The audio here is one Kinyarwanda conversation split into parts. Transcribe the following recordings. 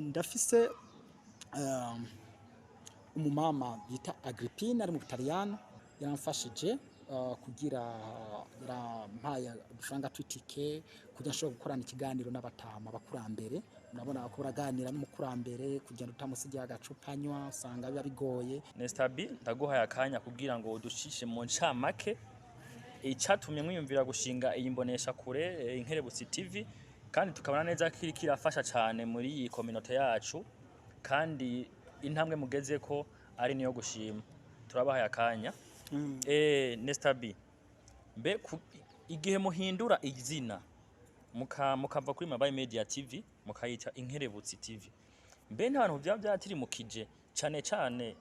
ndafise umumama bita Agrippine ari mu Butaliyano yaramfashije kugira yarampaye udufaranga tw'itike kugira nshobora gukorana ikiganiro n'abatama bakurambere. Urabona ko uraganira n'umukurambere kugenda utamusigiye agacupanywa usanga biba bigoye. Nestabi ndaguhaye akanya kugira ngo udushishe mu ncamake icatumye mwiyumvira gushinga iyi mbonesha kure Inkerebutsi TV, kandi tukabona neza kiri kirafasha cyane muri iyi community yacu, kandi intambwe mugeze ko ari niyo gushima. Turabahaye akanya. Nestabi, mbe igihe muhindura izina mukava kuri Mabayi Media TV mukayita Inkerebutsi TV, mbe ntabantu byatiri mukije cyane cyane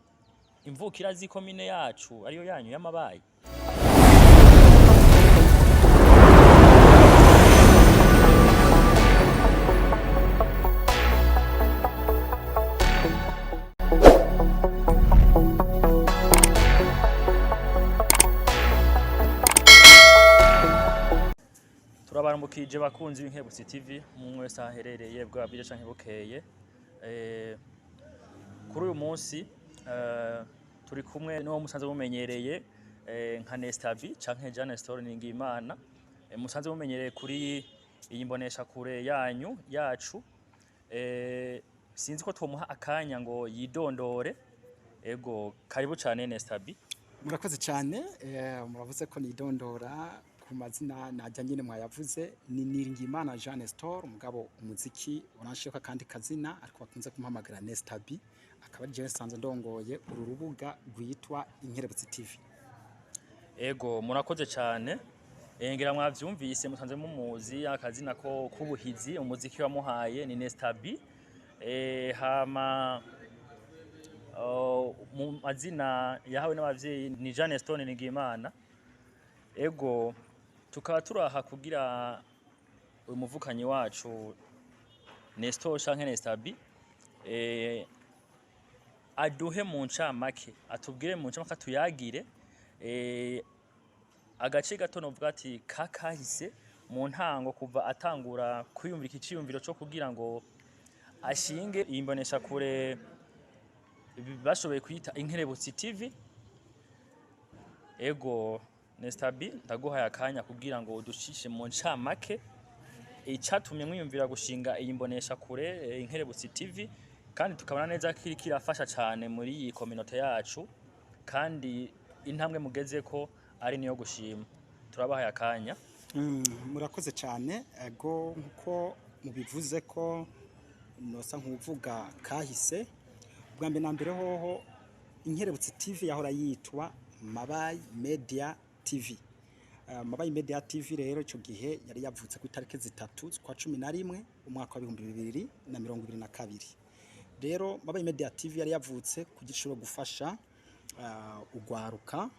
imvukira z'ikomine yacu ariyo yanyu y'Amabayi? Turabaramukije bakunzi b'Inkerebutsi TV mumwe wese aherereye bwabije canke bukeye. Kuri uyu munsi turi kumwe n'uwo musanze mumenyereye nka Nestabi canke Jean Nestor Ningimana, musanze mumenyereye kuri iyi mbonesha kure yanyu yacu. Sinzi ko twomuha akanya ngo yidondore. Ego karibu cyane Nestabi. Murakoze cyane, muravuze ko nidondora ku mazina najya nyine mwayavuze ni Ningimana Jean Nestor, mugabo umuziki uranshika kandi kazina ariko bakunze kumpamagara Nestabi, akaba je sanze ndongoye uru rubuga rwitwa Inkerebutsi TV. Ego murakoze cyane. Ngira mwavyumvise musanze mumuzi akazina ko kubuhizi umuziki wamuhaye ni Nestabi. Hama mu mazina yahawe n'abavyeyi ni Jean Nestor Ningimana. Ego tukaba turaha kugira umuvukanyi wacu Nestor canke Nestabi aduhe mu ncamake, atubwire mu ncamake tuyagire agace gato novuga ati kakahise mu ntango kuva atangura kwiyumvira ikiciyumviro cyo kugira ngo ashinge iyi mbonesha kure bashoboye kwita Inkerebutsi TV. Ego Nestabi ndaguhaye akanya kugira ngo udushishe mu ncamake icatumye mwiyumvira gushinga iyi mbonesha kure Inkerebutsi TV, kandi tukabona neza kiri kirafasha cyane muri iyi community yacu, kandi intambwe mugeze ko ari niyo gushima. Turabahaye akanya. Murakoze cyane. Ego nkuko mubivuze ko nosa nkuvuga kahise, bwa mbere na mbere hoho Inkerebutsi TV yahora yitwa Mabayi Media TV. Mabayi Media TV rero icyo gihe yari yavutse ku itariki 3 kwa 11 umwaka wa 2022. Rero Mabayi Media TV yari yavutse ku giciro gufasha ugwaruka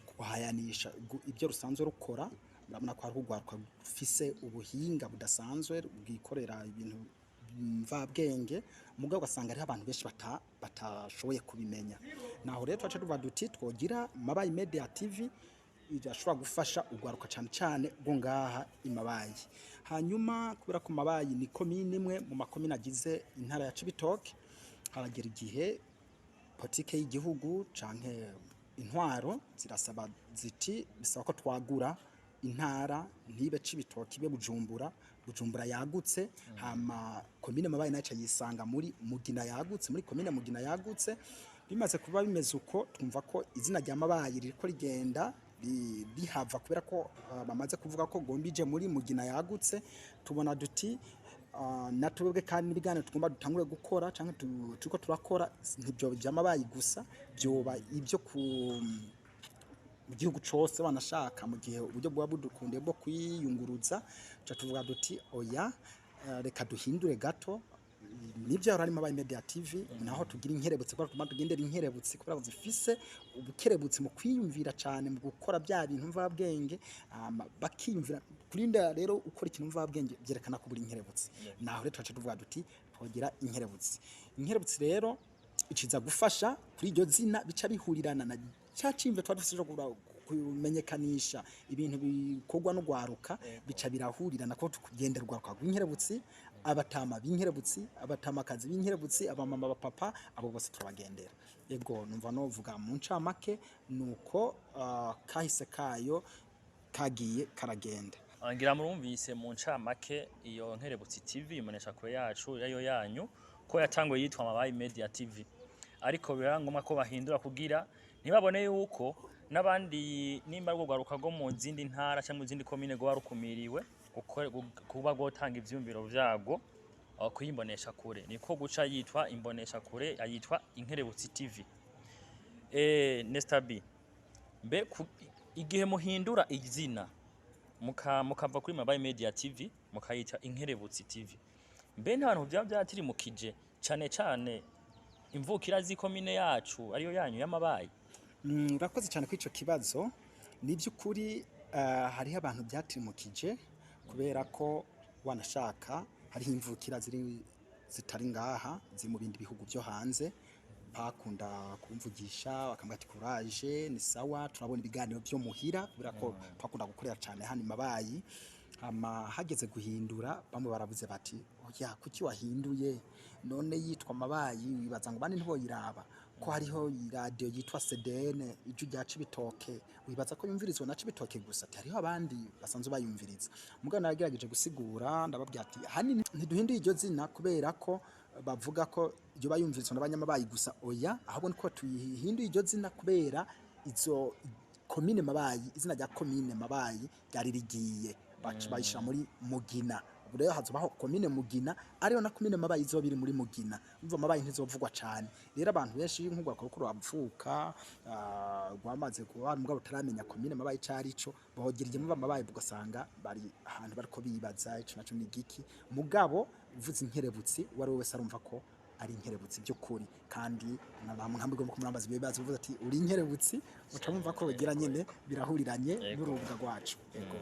kuhayanisha ibyo rusanzwe rukora. Urabona ko ari ugwaruka rufise ubuhinga budasanzwe bwikorera ibintu mvabwenge, mugabo gasanga ari abantu benshi batashoboye kubimenya. Naho rero twaje tuva duti twogira Mabayi Media TV irashobora gufasha ugwaruka cyane cyane go ngaha imabayi. Hanyuma kubera ko Mabayi ni komine imwe mu makomine agize intara ya Cibitoke, haragera igihe politike y'igihugu canke intwaro zirasaba ziti bisaba ko twagura intara ntibe Cibitoke ibe Bujumbura yagutse. Hama komine Mabayi naca yisanga muri Mugina yagutse, muri komine Mugina yagutse. Bimaze kuba bimeze uko twumva ko izina rya Mabayi ririko rigenda bihava kubera ko bamaze kuvuga ko gombije muri Mugina yagutse. Tubona duti natubwe kandi nibigane tugomba dutangure gukora canke turiko turakora ntibyo bya Mabayi gusa, byoba ibyo ku mu gihugu cyose banashaka mu gihe uburyo bwa budukunde bwo kwiyunguruza. Tuvuga duti oya, reka duhindure gato. Nibyo ari Mabayi Media TV, naho tugira Inkerebutsi ko tugendera Inkerebutsi kubera zifise ubukerebutsi mu kwiyumvira cyane mu gukora bya bintu mvabwenge, bakiyumvira kurinda rero ukora ikintu mvabwenge byerekana ko buri Inkerebutsi. Naho rero twaje tuvuga duti twogira Inkerebutsi. Inkerebutsi rero iciza gufasha kuri iryo zina bica bihurirana na cyacimve twadufise kumenyekanisha ibintu bikorwa no gwaruka, bica birahurira nako tukugenderwa kwa Inkerebutsi abatama b'inkerebutsi, abatamakazi b'inkerebutsi, abamama, abapapa, abo bose turabagendera. Yego numva novuga mu ncamake nuko kahise kayo kagiye karagenda. Ngira murumvise mu ncamake iyo Nkerebutsi TV imunesha kure yacu yayo yanyu ko yatanguye yitwa Mabayi Media TV, ariko birangomwa ko bahindura kugira ntibabone yuko n'abandi nimba rwo gwaruka go mu zindi ntara cyangwa mu zindi komine go warukumiriwe kuba gotanga ivyumviro vyago kuyimbonesha kure, niko guca yitwa imbonesha kure, ayitwa Inkerebutsi TV. Nestabi mbe igihe muhindura izina mukava kuri Mabayi Media TV mukayita Inkerebutsi TV, mbe ntabantu vyatirimukije cane cane imvukira z'ikomine yacu ariyo yanyu y'Amabayi? Urakoze cyane kw'ico kibazo. Ni by'ukuri hariho abantu byatirimukije kubera ko wanashaka hariho imvukira zitari ngaha ziri mu bindi bihugu byo hanze bakunda kumvugisha bakambwira ati courage ni sawa, turabona ibiganiro byo muhira kubera ko twakunda gukorera cyane hano Mabayi. Hageze guhindura bamwe baravuze bati oya kuki wahinduye none yitwa Mabayi wibaza ngo bandi ntiboyiraba ko hariho radio yitwa CDN iju rya Cibitoke wibaza ko yumvirizwa na Cibitoke gusa, ati hariho abandi basanzwe bayumviriza. Mugabo naragerageje gusigura ndababwira ati hani ntiduhinduye iryo zina kubera ko bavuga ko iryo bayumvirizwa n'abanyamabayi gusa, oya ahubwo niko tuyihinduye iryo zina kubera izo komine Mabayi, izina rya komine Mabayi ryari rigiye bayishira muri Mugina. Ubu rero hazobaho komine Mugina ariyo na komine Mabayi izobiri muri Mugina, umva Mabayi ntizovugwa cyane. Rero abantu benshi nk'ugwa ko bavuka gwamaze kuba mugabo taramenya komine Mabayi carico bohogirije mu Mabayi bugasanga bari ahantu bariko bibaza ico naco ni giki. Mugabo uvuze Inkerebutsi wari wese arumva ko ari Inkerebutsi by'ukuri, kandi nambwe ko murambaza ibibazo uvuze ati uri Inkerebutsi utamumva ko bagira nyene birahuriranye n'urubuga rwacu. Yego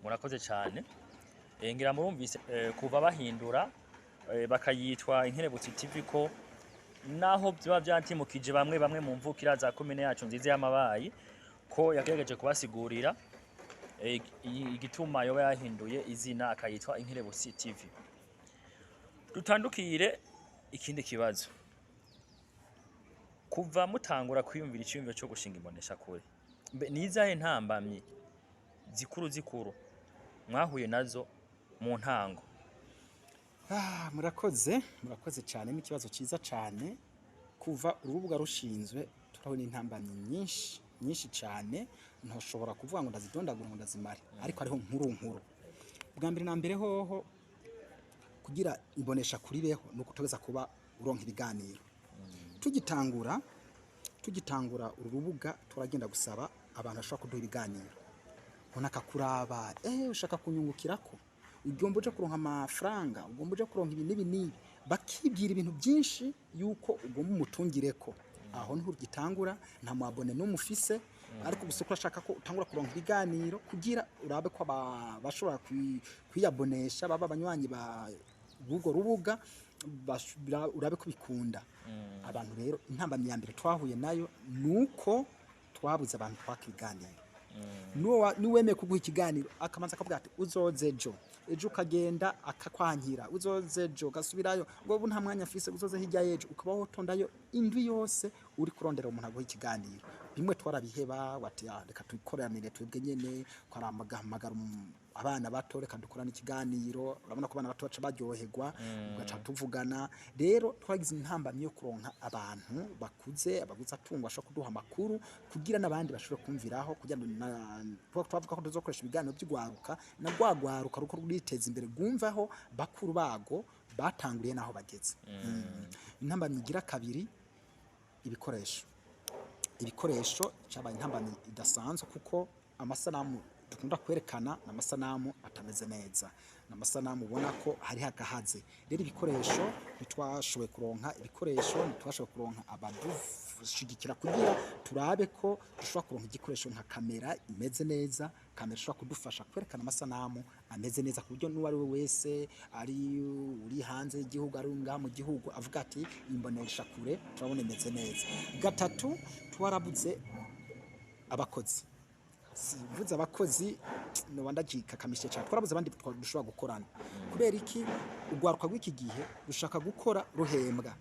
murakoze cyane. Ngira murumvise kuva bahindura bakayitwa Inkerebutsi TV ko naho byo byantimukije bamwe mu mvukira za komine yacu nziza y'Amabayi ko yagerageje kubasigurira igituma yoba yahinduye izina akayitwa Inkerebutsi TV. Dutandukire ikindi kibazo, kuva mutangura kwiyumvira icyumviro cyo gushinga imbonesha kure nizahe ntambamye zikuru mwahuye nazo mu ntango? Murakoze cyane, n'ikibazo cyiza cyane. Kuva urubuga rushinzwe turabona intambamye nyinshi cyane, ntoshobora kuvuga ngo ndazidondagura ngo ndazimare, ariko hariho nkuru. Bwa mbere na mbere hoho kugira imbonesha kuri beho nuko tugeza kuba uronka ibiganiro. Tugitangura urubuga turagenda gusaba abantu bashaka kuduha ibiganiro, unaka kuraba ushaka kunyungukirako, ugomba uje kuronka amafaranga, ugomba uje kuronka ibi nibi, bakibwira ibintu byinshi yuko ugomba umutungireko. Aho niho ugitangura, nta mwabone n'umufise, ariko gusa urashaka ko utangura kuronka ibiganiro kugira urabe ko bashobora kwiyabonesha baba abanywanyi ba Google rubuga, urabe ko bikunda. Abantu rero intambamye ya mbere twahuye nayo nuko twabuze abantu twakiganira. Niwemeye kuguha ikiganiro akamanza akavuga ati uzoze ejo ukagenda akakwankira, uzoze ejo gasubirayo ngo nta mwanya afise, uzoze hirya y'ejo, ukaba wotondayo indwi yose uri kurondera umuntu aguha ikiganiro. Bimwe twarabiheba wati reka tukoranire twebwe nyene, kwaramagara abana bato reka dukorana ikiganiro. Urabona ko abana bato baca baryoherwa ugaca tuvugana. Rero twagize intambamye yo kuronka abantu bakuze atungwa ashaka kuduha amakuru kugira n'abandi bashobora kumviraho, kugira twavuga ko tuzokoresha ibiganiro by'ugwaruka na gwagwaruka ruko rwiteza imbere gwumvaho bakuru bago batanguriye naho bageze. Intambamye igira kabiri, ibikoresho cyabaye intambamye idasanzwe kuko amasanamu dukunda kwerekana n'amasanamu atameze neza, n'amasanamu ubona ko hari hagahaze. Rero ibikoresho ntitwashoboye kuronka abadushigikira kugira turabe ko dushobora kuronka igikoresho nka kamera imeze neza, kamera ishobora kudufasha kwerekana amasanamu ameze neza ku buryo n'uwari we wese uri hanze y'igihugu ari ngaha mu gihugu avuga ati imbonesha kure turabona imeze neza. Gatatu, twarabuze abakozi. Sivuze abakozi no bandagika kamishe cyane, twarabuze abandi dushobora gukorana. Kubera iki? ugwaruka rw'iki gihe rushaka gukora ruhembwa,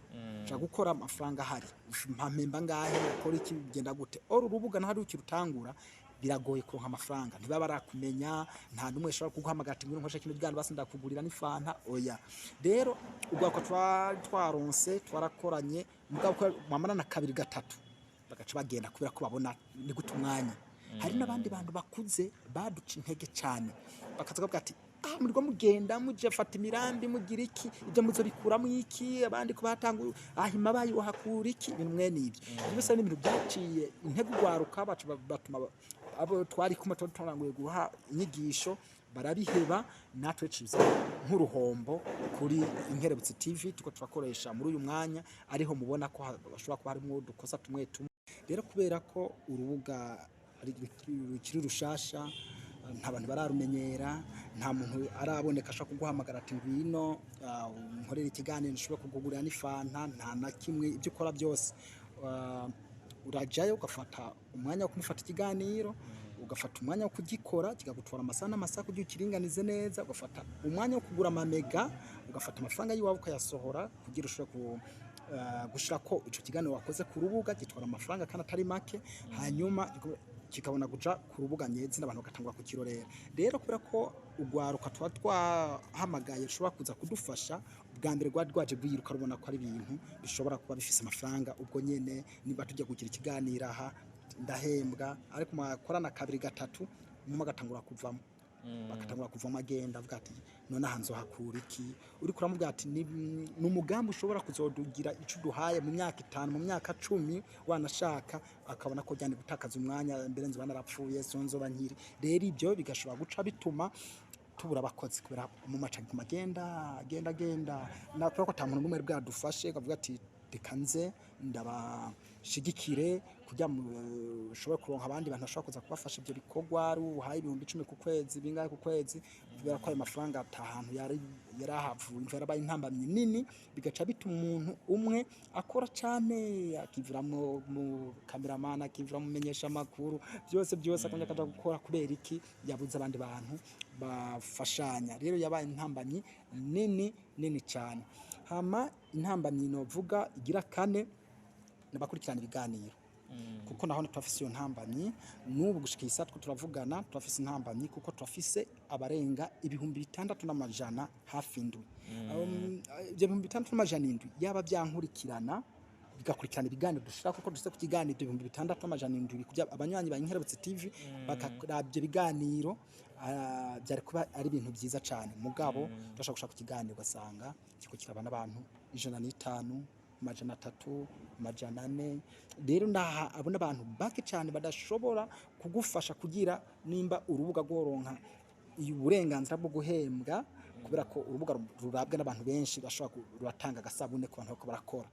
rushaka gukora amafaranga ahari, mpamemba ngahe ukora iki bigenda gute. Oro urubuga naho ukirutangura biragoye kuronka amafaranga, ntibaba barakumenya, nta numwe ashobora kuguhamagara ati ngwino nkoresha kino gihano basi ndakugurira n'ifanta oya. Rero ugwaruka twaronse twarakoranye mugabo mamana na kabiri gatatu bagaca bagenda kubera ko babona ni gute umwanya. Hari n'abandi bantu bakuze baduca intege cyane bakaza bavuga ati murirwa mugenda muje fata imirambi mugira iki ibyo muzo bikuramo iki abandi ko batanga ahima bayo hakura iki ibintu mwene ibyo byose n'ibintu byaciye intego ugwaruka bacu batuma abo twari kuma twaranguye guha inyigisho barabiheba natwe ciza nk'uruhombo kuri Inkerebutsi TV tuko turakoresha muri uyu mwanya ariho mubona ko bashobora kuba harimo dukosa tumwe tumwe. Rero kubera ko urubuga rukiri rushasha nta bantu bararumenyera, nta muntu araboneka ashaka kuguhamagara ati ngwino nkorera ikiganiro nshobora kugugurira n'ifanta, nta na kimwe ibyo ukora byose urajayo ugafata umwanya wo kumufata ikiganiro, ugafata umwanya wo kugikora kigagutwara amasaha n'amasaha kugira ukiringanize neza, ugafata umwanya wo kugura amamega, ugafata amafaranga yiwawe ukayasohora kugira ushobore gushira ko ico kiganiro wakoze ku rubuga gitwara amafaranga kandi atari make, hanyuma kikabona guca ku rubuga nyezi n'abantu bagatangura kukirorera. Rero kubera ko ugwaruka twahamagaye ushobora kuza kudufasha bwa mbere rwaje rwiruka rubona ko ari ibintu bishobora kuba bifise amafaranga ubwo nyene niba tujya kugira ikiganiro aha ndahembwa, ariko makorana kabiri gatatu mu magatangura kuvamo bakatangura kuvamo agenda avuga ati none hanzo hakura iki uri kuramubwira ati ni umugambi ushobora kuzodugira ico duhaye mu myaka 5 mu myaka 10 wanashaka akabona ko cyane gutakaza umwanya mbere nzo banarapfuye sonzo bankiri. Rero ibyo bigashobora guca bituma tubura abakozi kubera mu macagi magenda genda nakora ko tamuntu numwe bwadufashe kavuga ati dekanze ndabashigikire kujya ushobora kuronka abandi bantu bashobora kuza kubafasha ibyo bikorwa ari uhaye 10,000 ku kwezi bingahe ku kwezi kubera ko ayo mafaranga atahantu yarahavuye imvera baye intambamye nini bigaca bituma umuntu umwe akora cyane akiviramo mu cameraman akiviramo menyesha makuru byose akongera akaja gukora kubera iki yabuze abandi bantu bafashanya. Rero yabaye intambamye nini cyane. Hama intambamye novuga igira kane nabakurikirana ibiganiro kuko naho turafise iyo ntambamye n'ubu gushikisa turavugana turafise intambamye kuko turafise abarenga 6,600 hafi indwi. Ibyo 6,600 yaba byankurikirana bigakurikirana ibiganiro dushira kuko dufise ku kiganiro 6,600 kujya abanywanyi ba Inkerebutsi TV bakarabye biganiro byari kuba ari ibintu byiza cyane mugabo turashaka gushaka ku kiganiro ugasanga kiko kirabana abantu 105 300 400. Rero ndaha abona abantu bake cyane badashobora kugufasha kugira nimba urubuga goronka uburenganzira bwo guhembwa kubera ko urubuga rurabwe n'abantu benshi bashobora kuratanga agasabune ku bantu bako barakora,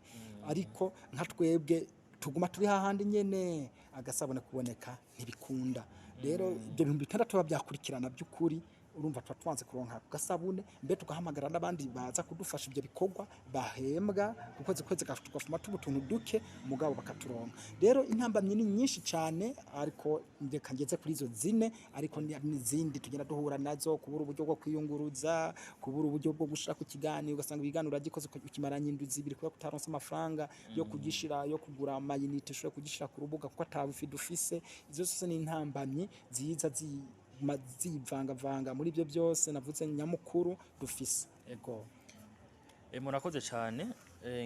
ariko nka twebwe tuguma turi hahandi nyene agasabune kuboneka ntibikunda. Rero ibyo 6,600 byakurikirana by'ukuri urumva twanze kuronka gasabune mbe tugahamagara n'abandi baza kudufasha ibyo bikorwa bahembwa kuko kwezi gafuma tubutuntu duke mugabo bakaturonka. Rero intambamye ni nyinshi cyane ariko ndeka ngeze kuri izo zine, ariko n'izindi tugenda duhura nazo kubura uburyo bwo kwiyunguruza, kubura uburyo bwo gushira ku kiganiro ugasanga ibiganiro agikoze ukimaranye indwi zibiri kuba kutaronse amafaranga yo kugishira yo kugura amayinite ushobora kugishira ku rubuga kuko atabufi dufise. Izo zose ni intambamye ziza zivanga muri ibyo byose navuze nyamukuru dufise. Ego murakoze cyane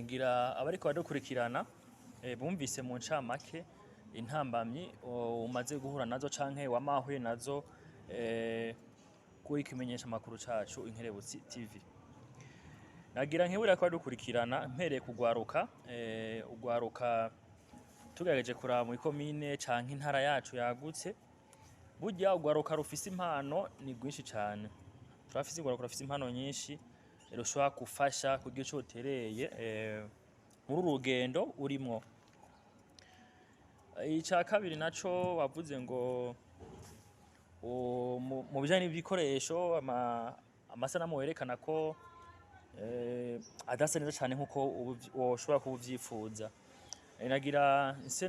ngira abariko badukurikirana bumvise mu ncamake intambamyi umaze guhura nazo canke wamahuye nazo kuri kimenyesha makuru cacu Inkerebutsi TV. Nagira nkebura ko badukurikirana mpereye kugwaruka ugwaruka tugerageje kuraba mu komine canke intara yacu yagutse. Burya ugwaruka rufise impano ni gwinshi cyane, turafise ugwaruka rufise impano nyinshi rushobora gufasha kugira ico utereye muri urugendo urimo. Ica kabiri naco wavuze ngo mu bijanye n'ibikoresho amasanamu werekana ko adasa neza cyane nkuko woshobora kubuvyifuza. Nagira nse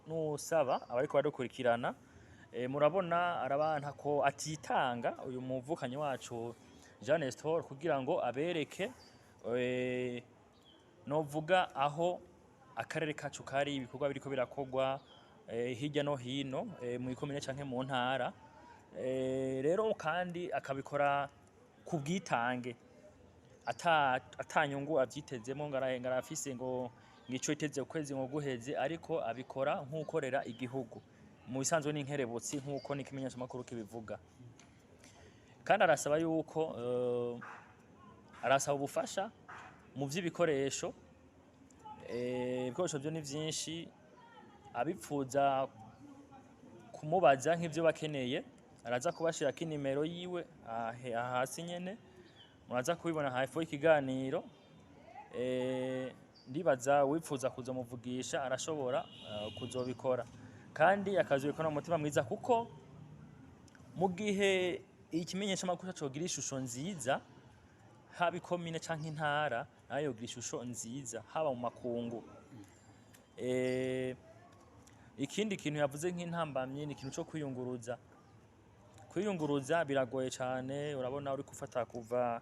nusaba abariko badukurikirana murabona arabanta ko atitanga uyu muvukanye wacu Jean Nestor kugira ngo abereke novuga aho akarere kacu kari ibikorwa biriko birakogwa hirya no hino mu ikomine canke mu ntara rero kandi akabikora ku bwitange atanyungu avyitezemo ngarafise ngo ngico iteze ukwezi ngo guheze ariko abikora nk'ukorera igihugu mu bisanzwe n'inkerebutsi nk'uko n'ikimenyesha makuru kibivuga kandi arasaba yuko arasaba ubufasha mu vy'ibikoresho ibikoresho byo ni vyinshi abipfuza kumubaza nk'ivyo bakeneye araza kubashirako inimero yiwe hasi nyene muraza kubibona hafi y'ikiganiro ndibaza wipfuza kuzomuvugisha arashobora kuzobikora kandi akazobikora mu mutima mwiza kuko mu gihe ikimenyesha makuru cogira ishusho nziza haba ikomine canke intara nayo yogira ishusho nziza haba mu makungu ikindi kintu yavuze nk'intambamye ni ikintu cyo kwiyunguruza biragoye cyane urabona uri gufata kuva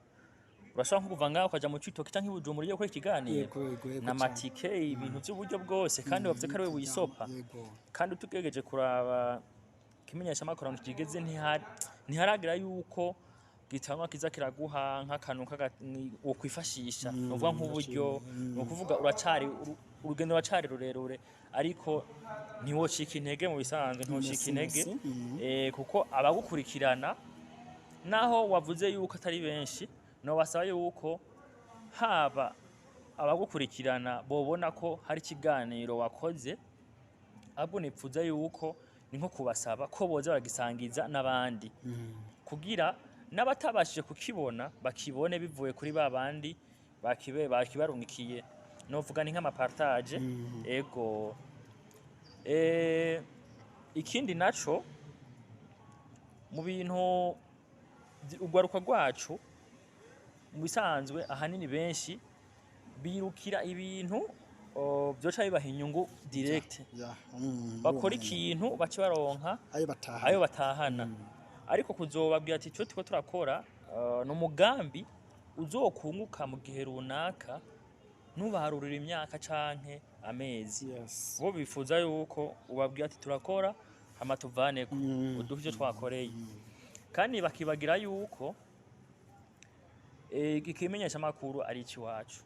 urashobora nko kuva ngaho ukaja mu Citoke canke Bujumbura ugiye gukora ikiganiro n'amatike ibintu by'uburyo bwose kandi wavuze ko ari we wisopa kandi tugegeje kuraba kimenyesha makuru kigeze ntiharagira yuko gitangwa kiza kiraguha nk'akantu wo kwifashisha uvuga nk'uburyo no kuvuga urugendo ruracari rurerure ariko ntiwocika intege mu bisanzwe ntiwocika intege kuko abagukurikirana naho wavuze yuko atari benshi no basaba yuko haba abagukurikirana bobona ko hari ikiganiro wakoze ahubwo nipfuza yuko ni nko kubasaba ko boza baragisangiza n'abandi kugira n'abatabashije kukibona bakibone bivuye kuri babandi bakibarungikiye novuga ni nk'amapartage ego ikindi naco mu bintu ugwaruka rwacu mu bisanzwe ahanini benshi birukira ibintu byoca bibaha inyungu direct bakora ikintu bace baronka ayo batahana ariko kuzobabwira ati cyo turakora n'umugambi uzokunguka mu gihe runaka nubaharurira imyaka canke amezi bo bifuza yuko ubabwira ati turakora amatuvane uduhe icyo twakoreye kandi bakibagira yuko ikimenyesha makuru ari ikiwacu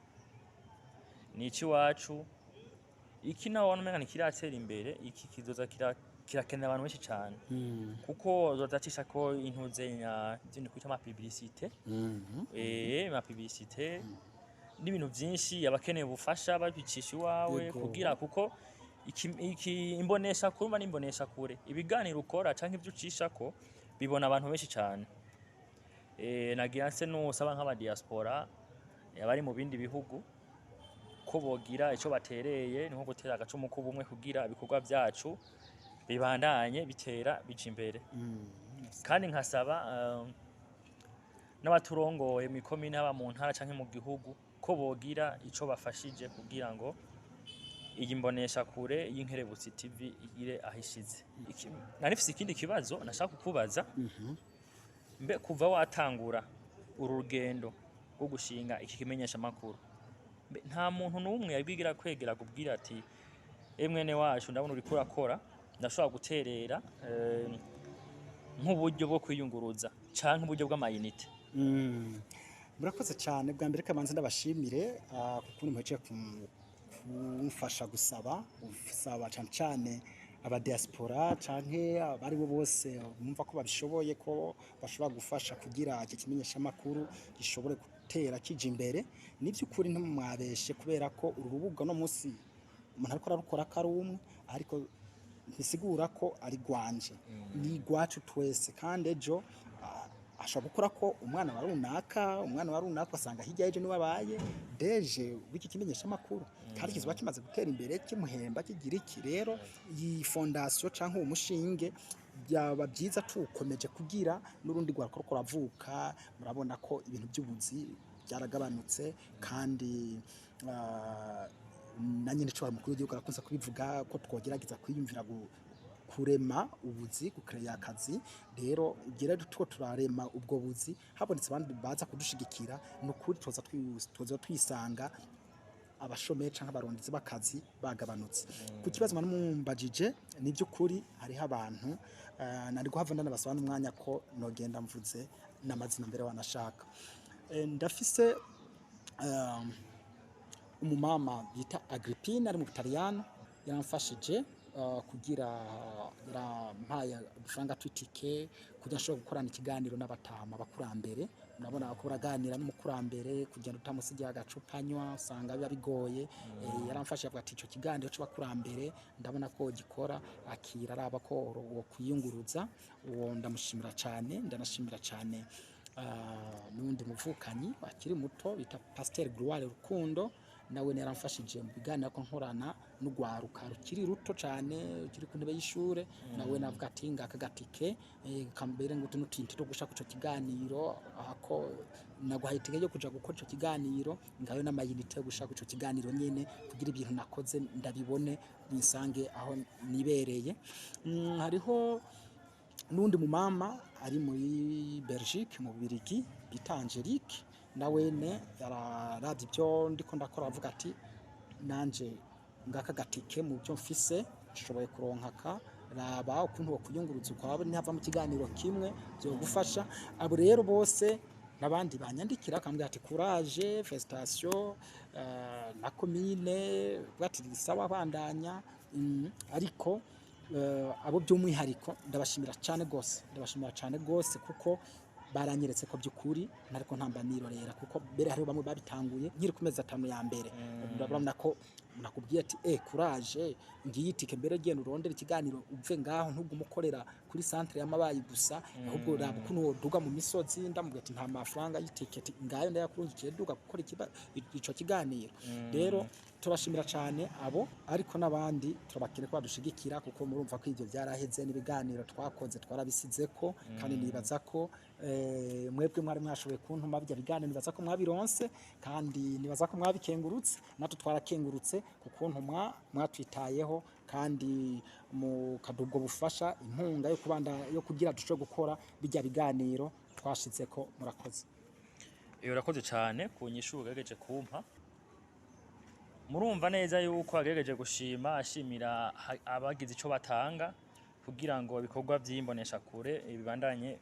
ni ikiwacu iki naho wamenga ntikiratera imbere iki kizoza kirakenera abantu benshi cyane kuko zozacisha ko intuzenya zindi kwita amapublicité amapublicité n'ibintu byinshi abakeneye ubufasha babicisha iwawe kugira kuko iki imbonesha kuruma n'imbonesha kure ibiganiro ukora canke ibyo ucisha ko bibona abantu benshi cyane nagira se n'usaba nk'aba diaspora abari mu bindi bihugu ko bogira ico batereye nko gutera agacumu k'ubumwe kugira ibikorwa byacu bibandanye bitera bija imbere kandi nkasaba n'abaturongoye mu ikomine haba mu ntara canke mu gihugu ko bogira ico bafashije kugira ngo iyi mbonesha kure y'Inkerebutsi TV igire ahishize narifise ikindi kibazo nashaka kukubaza mbe kuva watangura urugendo rwo gushinga iki kimenyesha makuru nta muntu n'umwe yabwigira kwegera kubwira ati mwene wacu ndabona uri kurakora ndashobora guterera nk'uburyo bwo kwiyunguruza canke uburyo bw'amayinite murakoze cyane bwa mbere kamanze ndabashimire kuko muheje kumfasha gusaba cyane aba diaspora canke abari bo bose mumva ko babishoboye ko bashobora gufasha kugira iki kimenyesha makuru gishobore gutera kije imbere nivy'ukuri ntumwabeshe kubera ko uru rubuga no munsi umuntu ariko ararukora karumwe ariko ntisigura ko ari gwanje ni gwacu twese kandi ejo ashobora gukora ko umwana wa runaka asanga hirya yeje niwe abaye deje wiki kimenyesha makuru kandi kizuba kimaze gutera imbere kimuhemba kigira iki rero iyi fondation canke umushinge byaba byiza tukomeje kugira n'urundi rwako kuravuka murabona ko ibintu by'ubuzi byaragabanutse kandi na nyine cyo mukuru w'igihugu arakunze kubivuga ko twogerageza kwiyumvira kurema ubuzi gukereya akazi rero igira tuko turarema ubwo buzi habonetse abandi baza kudushigikira nukuri toza twisanga abashomeye canke abarondezi bakazi bagabanutse ku kibazo mumbajije ni by'ukuri hariho abantu nari guhavana n'abasaba n'umwanya ko nogenda mvuze n'amazina mbere wanashaka ndafise umumama bita Agrippina ari mu Butaliyano yaramfashije kugira yarampaye udufaranga tw'itike kugira nshobora gukorana ikiganiro n'abatama bakurambere nabona ko baraganira n'umukurambere kugenda utamusigiye agacupanywa usanga biba bigoye yaramfashije avuga ati ico kiganiro cy'abakurambere ndabona ko gikora akira araba ko wo kwiyunguruza uwo ndamushimira cyane ndanashimira cyane n'undi muvukanyi akiri muto bita Pasteur Gloire Rukundo nawe yaramfashije mu biganiro ko nkorana n'ugwaruka rukiri ruto cyane kiri ku ntebe y'ishure nawe navuga ati ngaka gatike kambere ngo tunutinti to gushaka ico kiganiro ako naguhaye itike yo kuja gukora ico kiganiro ngayo n'amayinite yo gushaka ico kiganiro nyene kugira ibintu nakoze ndabibone nisange aho nibereye hariho nundi mumama ari muri Belgique mu Birigi bita Angelique nawene yararavye ibyo ndiko ndakora avuga ati nanje ngaka gatike mu byo mfise nshoboye kuronkaka raba ukuntu bakuyunguruza ukaba ntava mu kiganiro kimwe byo gufasha abo rero bose nabandi banyandikira akambwira ati courage festation na commune bwati sawa bandanya ariko abo by'umwihariko ndabashimira cyane gose kuko baranyeretse ko by'ukuri nariko ntamba nirorera kuko bere hariho bamwe babitanguye nkiri ku mezi 5 ya mbere urabona ko nakubwiye ati courage ngiye itike mbere genda urondera ikiganiro uve ngaho ntugumukorera kuri centre y'amabayi gusa ahubwo raba kuno duga mu misozi ndamubwiye ati nta mafaranga y'iticket ngayo ndayakurungikiye duga gukora ico kiganiro rero turashimira cyane abo ariko nabandi turabakire ko badushigikira kuko murumva ko ivyo byaraheze n'ibiganiro twakoze twarabisizeko kandi nibaza ko mwebwe mwari mwashoboye kuntuma bijya biganiro nibaza ko mwabironse kandi nibaza ko mwabikengurutse natwe twarakengurutse kuko ntumwa mwatwitayeho kandi mu kadubwo bufasha impunga yo kubanda yo kugira dusho gukora bijya biganiro twashizeko murakoze urakoze cyane kunyishu ugejeje kumpa murumva neza yuko agejeje gushima ashimira abagize ico batanga kugira ngo ibikorwa by'imbonesha kure ibibandanye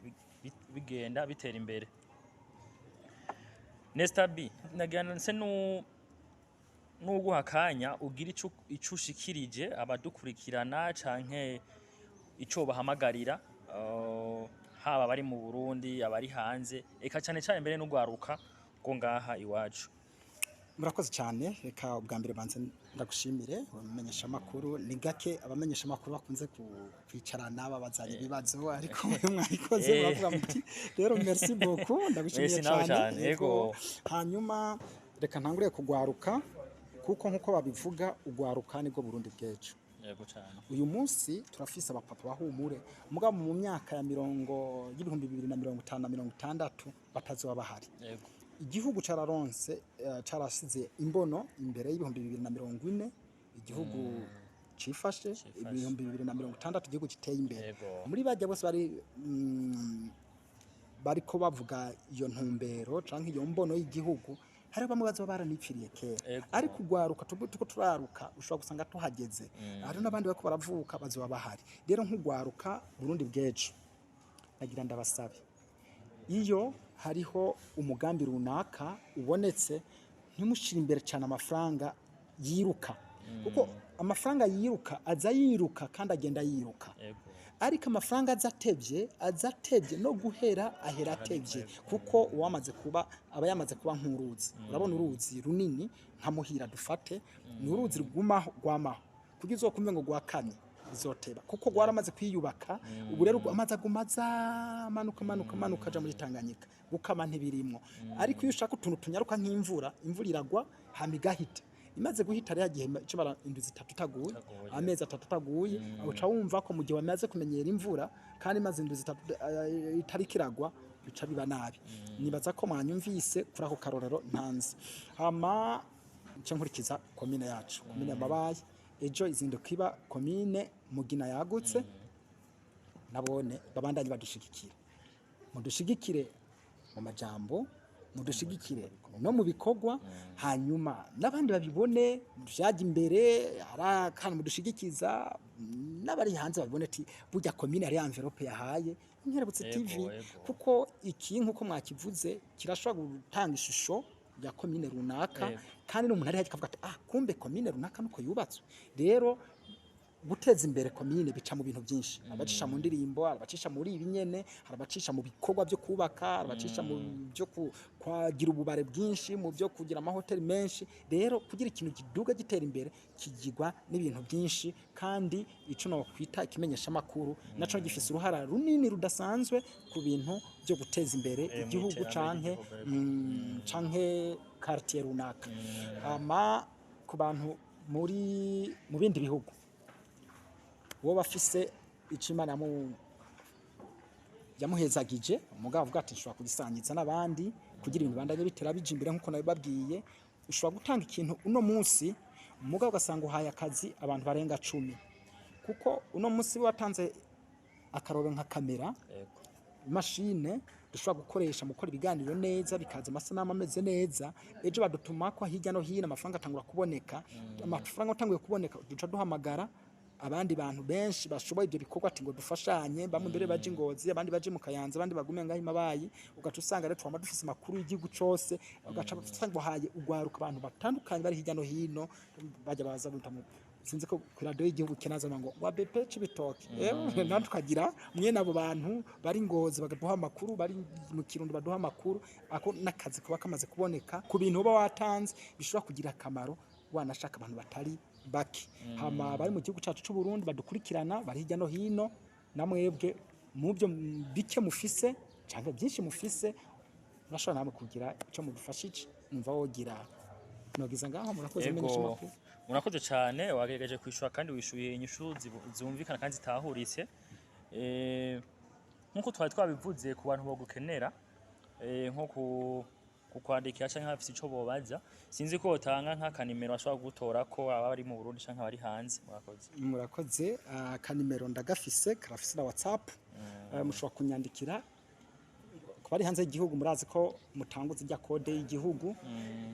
bigenda bitera imbere Nestabi naganse n'uguhakanya ugira ico ushikirije abadukurikirana canke ico bahamagarira haba bari mu Burundi abari hanze eka cyane cyane mbere n'ugwaruka ngo ngaha iwacu murakoze cyane reka ubwa mbere banze ndagushimire abamenyesha makuru ni gake abamenyesha makuru bakunze kwicarana babazanye ibibazo ariko mwe mwayikoze bavuga muti rero merci beaucoup ndagushimiye cyane yego hanyuma reka ntangure kugwaruka kuko nkuko babivuga ugwaruka nibwo Burundi bwejo yego cyane uyu munsi turafise abapapa bahumure mugabo mu myaka ya 2050 na 60 batazoba bahari yego igihugu cararonse carasize imbono imbere y'ibihumbi 2040 igihugu cifashe 2060 igihugu kiteye imbere muri bajya bose bari ko bavuga iyo ntumbero canke iyo mbono y'igihugu hari bamwe bazo baranipfiriye kera ariko ugwaruka tuko turaruka ushobora gusanga tuhageze hari nabandi bako baravuka bazoba bahari rero nk'ugwaruka Burundi bwejo nagira ndabasabe iyo hariho umugambi runaka ubonetse ntimushira imbere cyane amafaranga yiruka kuko amafaranga yiruka aza yiruka kandi agenda yiruka ariko amafaranga azatevye no guhera ahera atevye kuko uwamaze kuba aba yamaze kuba nk'uruzi urabona uruzi runini nka Muhira dufate ni uruzi rwamaho kugira uzokumve ngo gwakanye bizoteba kuko gwaramaze kwiyubaka ubu rero amaze agumaza manuka aja muri Tanganyika bukama ntibirimo ariko iyo ushaka utuntu tunyaruka nk'imvura iragwa hamigahita imaze guhita rya gihe cyo indwi 3 taguye amezi 3 taguye uca wumva ko mu gihe wamaze kumenyera imvura kandi maze indwi 3 itarikiragwa bica biba nabi nibaza ko mwanyumvise kuri ako karorero ntanze hama cyo nkurikiza komine yacu komine Mabayi ejo izinduka iba komine Mugina yagutse nabone babandanye badushigikira, mudushigikire mu majambo, mudushigikire no mu bikorwa, hanyuma n'abandi babibone byaje imbere, arakana mudushigikiza n'abari hanze babibone ati burya commune ari envelope yahaye Inkerebutsi TV, kuko iki nkuko mwakivuze kirashobora gutanga ishusho ya commune runaka, kandi n'umuntu ari hakavuga ati kumbe commune runaka nuko yubatswe. Rero guteza imbere commune bica mu bintu byinshi, abacisha mu ndirimbo, abacisha muri ibinyene, abacisha mu bikorwa byo kubaka, abacisha mu byo kwagira ububare bwinshi, mu byo kugira amahoteli menshi. Rero kugira ikintu kiduga gitera imbere kigirwa n'ibintu byinshi, kandi ico no kwita ikimenyesha makuru naco gifise uruhara runini rudasanzwe ku bintu byo guteza imbere igihugu canke quartier runaka. Ku bantu mu bindi bihugu wo bafise icimana yamuhezagije, umugabo avuga ati nshobora kugisangiza n'abandi kugira ibintu bandanye bitera bije imbere nkuko nabibabwiye. Ushobora gutanga ikintu uno munsi, umugabo ugasanga uhaye akazi abantu barenga 10, kuko uno munsi watanze akaroro nka kamera, machine dushobora gukoresha mu gukora ibiganiro neza, bikaza amasanamu ameze neza. Ejo badutuma ko hirya no hino amafaranga atangura kuboneka, amafaranga atanguye kuboneka duca duhamagara abandi bantu benshi bashoboye ibyo bikorwa ati ngo dufashanye, bamwe mbere baje Ngozi, abandi baje mu Kayanza, abandi bagume ngaho Mabayi. Ugaca usanga rero twama dufise makuru y'igihugu cose, ugaca usanga haye ugwaruka abantu batandukanye bari hirya no hino, baje baza butamu sinzi ko ku radio y'igihugu kenaza ngo wa BP Cibitoke, tukagira mwe nabo bantu bari Ngozi bagaduha amakuru, bari mu Kirundo baduha amakuru, ako nakazi kuba kamaze kuboneka ku bintu uba watanze bishobora kugira akamaro wanashaka abantu batari baki. Hama bari mu gihugu cyacu cy'u Burundi badukurikirana, bari hirya no hino, namwebwe mu byo bike mufise cyangwa byinshi mufise, urashobora namwe kugira icyo mudufashije, numva wogira nogiza ngaho. Murakoze menyesha makuru. Murakoze cyane, wagerageje kwishura kandi wishuye inyishu zumvikana kandi zitahuritse. Nkuko twari twabivuze ku bantu bogukenera nko kukwandikira canke hafise ico bobaza, sinzi ko utanga nk'akanimero ashobora gutora ko aba bari mu Burundi canke abari hanze. Murakoze. Akanimero ndagafise, karafise na WhatsApp, mushobora kunyandikira. Ku bari hanze y'igihugu murazi ko mutanguza ijya kode y'igihugu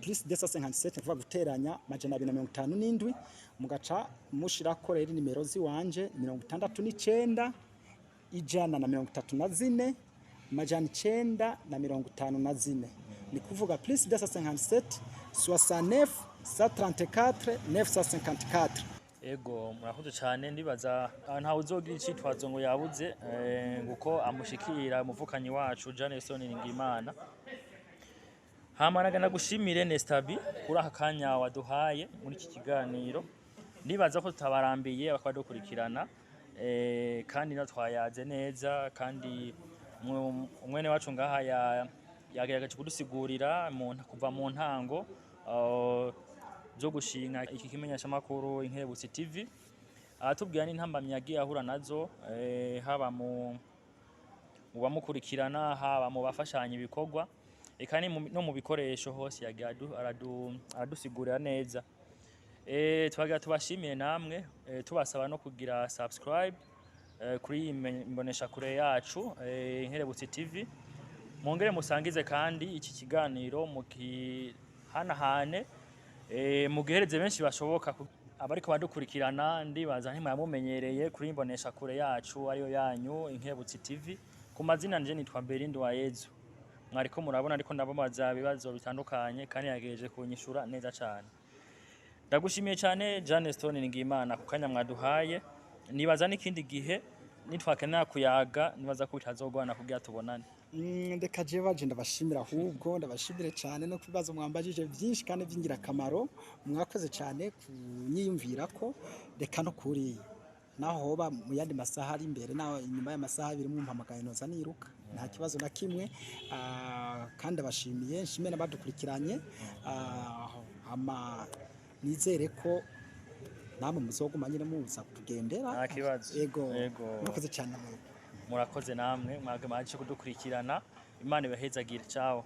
+257 kuva guteranya 257 mugaca mushira ko rero nimero ziwanje 69 134 954 ni kuvuga +257 69 134 954. Ego murakoze cyane, ndibaza ntawe uzogira icitwazo ngo yabuze nguko amushikira umuvukanyi wacu Janeson Ningimana. Hamanaga nagushimire Nestabi kuri aka kanya waduhaye muri iki kiganiro. Ndibaza ko tutabarambiye abakwadukurikirana, kandi natwayaze neza, kandi umwene wacu ngaha yagerageje kudusigurira kuva mu ntango byo gushinga iki kimenyesha makuru Inkerebutsi TV. Atubwira n'intambamyi yagiye ahura nazo, haba mu bamukurikirana, haba mu bafashanya ibikorwa, eka no mu bikoresho hose yagiye aradusigurira neza. Twagira tubashimiye namwe, tubasaba no kugira subscribe kuri imbonesha kure yacu Inkerebutsi TV. Mwongere musangize kandi iki kiganiro mukihanahane, mugihereze benshi bashoboka abariko badukurikirana. Ndibaza ntimumenyereye kuri imbonesha kure yacu ariyo yanyu Inkerebutsi TV. Ku mazina nje nitwa Berindi wa Yezu, mwariko murabona ariko ndababaza ibibazo bitandukanye kandi yagejeje kunyishura neza cyane. Ndagushimiye cyane Janeson Ningimana ku kanya mwaduhaye. Nibaza n'ikindi gihe nitwakenera kuyaga, nibaza ko bitazogwana kugira tubonane. Ndeka je baje ndabashimira, ahubwo ndabashimire cyane no kubibazo mwambajije byinshi kandi byingira kamaro. Mwakoze cyane kunyiyumvira ko reka no kuri naho hoba mu yandi masaha ari imbere naho inyuma y'amasaha abiri mu mpamagaye noza niruka, nta kibazo na kimwe. Kandi abashimiye nshimye n'abadukurikiranye, nizere ko namwe muzoguma nyine muza kutugendera. Nta kibazo. Yego. Murakoze cyane. Murakoze namwe mwage maje kudukurikirana. Imana ibahezagire. Ciao.